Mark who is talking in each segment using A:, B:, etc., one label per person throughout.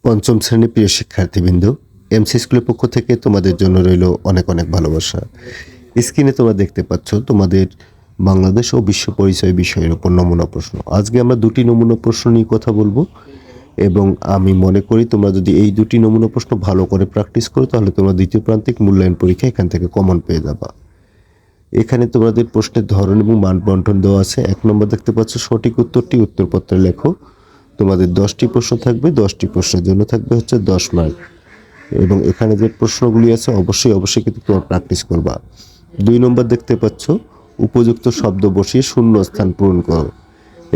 A: পঞ্চম শ্রেণীর প্রিয় শিক্ষার্থীবৃন্দ, এমসি স্কুলের পক্ষ থেকে তোমাদের জন্য রইল অনেক অনেক ভালোবাসা। স্ক্রিনে তোমরা দেখতে পাচ্ছ তোমাদের বাংলাদেশ ও বিশ্ব পরিচয় বিষয়ের উপর নমুনা প্রশ্ন। আজকে আমরা দুটি নমুনা প্রশ্ন নিয়ে কথা বলবো এবং আমি মনে করি তোমরা যদি এই দুটি নমুনা প্রশ্ন ভালো করে প্র্যাকটিস করো তাহলে তোমরা দ্বিতীয় প্রান্তিক মূল্যায়ন পরীক্ষা এখান থেকে কমন পেয়ে যাবা। এখানে তোমাদের প্রশ্নের ধরন এবং মান বন্টন দেওয়া আছে। 1 নম্বর দেখতে পাচ্ছ সঠিক উত্তরটি উত্তরপত্রে লেখো। তোমাদের 10টি প্রশ্ন থাকবে, 10টি প্রশ্নের জন্য থাকবে হচ্ছে 10 মার্ক এবং এখানে যে প্রশ্নগুলি আছে অবশ্যই কিন্তু তোমরা প্র্যাকটিস করবা। 2 নম্বর দেখতে পাচ্ছ উপযুক্ত শব্দ বসিয়ে শূন্য স্থান পূরণ করো।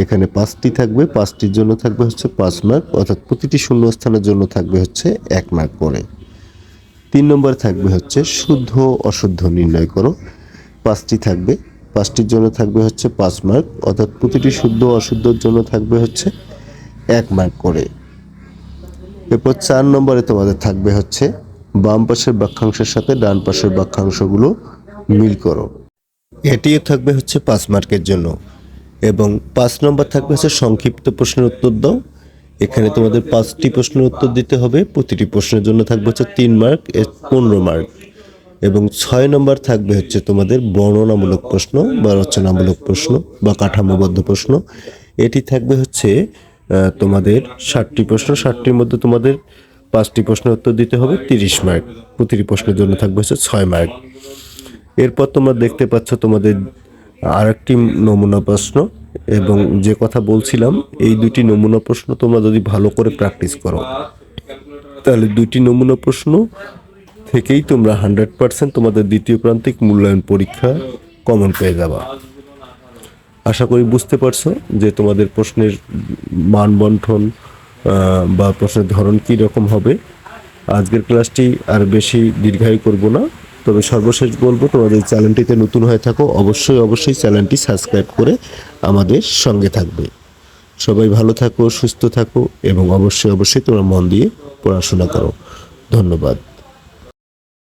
A: এখানে 5টি থাকবে, 5টির জন্য থাকবে হচ্ছে 5 মার্ক, অর্থাৎ প্রতিটি শূন্য স্থানের জন্য থাকবে হচ্ছে 1 মার্ক করে। 3 নম্বর থাকবে হচ্ছে শুদ্ধ অশুদ্ধ নির্ণয় করো। 5টি থাকবে, 5টির জন্য থাকবে হচ্ছে 5 মার্ক, অর্থাৎ প্রতিটি শুদ্ধ অশুদ্ধর জন্য থাকবে হচ্ছে 1 মার্ক করে। এরপর 4 নম্বরে তোমাদের থাকবে হচ্ছে বাম পাশের বাক্যাংশের সাথে ডান পাশের বাক্যাংশগুলো মিল করো। এটিও থাকবে হচ্ছে 5 মার্কের জন্য। এবং 5 নম্বর থাকবে হচ্ছে সংক্ষিপ্ত প্রশ্নের উত্তর দাও। এখানে তোমাদের 5টি প্রশ্নের উত্তর দিতে হবে, প্রতিটি প্রশ্নের জন্য থাকবে হচ্ছে 3 মার্ক, 15 মার্ক। এবং 6 নম্বর থাকবে হচ্ছে তোমাদের বর্ণনামূলক প্রশ্ন বা রচনামূলক প্রশ্ন বা কাঠামোবদ্ধ প্রশ্ন। এটি থাকবে হচ্ছে তোমাদের 60টি প্রশ্ন, 60টির মধ্যে তোমাদের 5টি প্রশ্নের উত্তর দিতে হবে, 30 মার্ক। প্রতিটি প্রশ্নের জন্য থাকবে হচ্ছে 6 মার্ক। এরপর তোমরা দেখতে পাচ্ছ তোমাদের আরেকটি নমুনা প্রশ্ন, এবং যে কথা বলছিলাম এই দুটি নমুনা প্রশ্ন তোমরা যদি ভালো করে প্র্যাকটিস করো তাহলে দুটি নমুনা প্রশ্ন থেকেই তোমরা 100% তোমাদের দ্বিতীয় প্রান্তিক মূল্যায়ন পরীক্ষা কমন পেয়ে যাবা। আশা করি বুঝতে পারছো যে তোমাদের প্রশ্নের মান বন্টন বা প্রশ্নের ধরন কী রকম হবে। আজকের ক্লাসটি আর বেশি দীর্ঘায়ু করব না, তবে সর্বশেষ বলবো তোমাদের চ্যানেলটিতে নতুন হয়ে থাকো অবশ্যই চ্যানেলটি সাবস্ক্রাইব করে আমাদের সঙ্গে থাকবে। সবাই ভালো থাকো, সুস্থ থাকো এবং অবশ্যই তোমরা মন দিয়ে পড়াশোনা করো। ধন্যবাদ।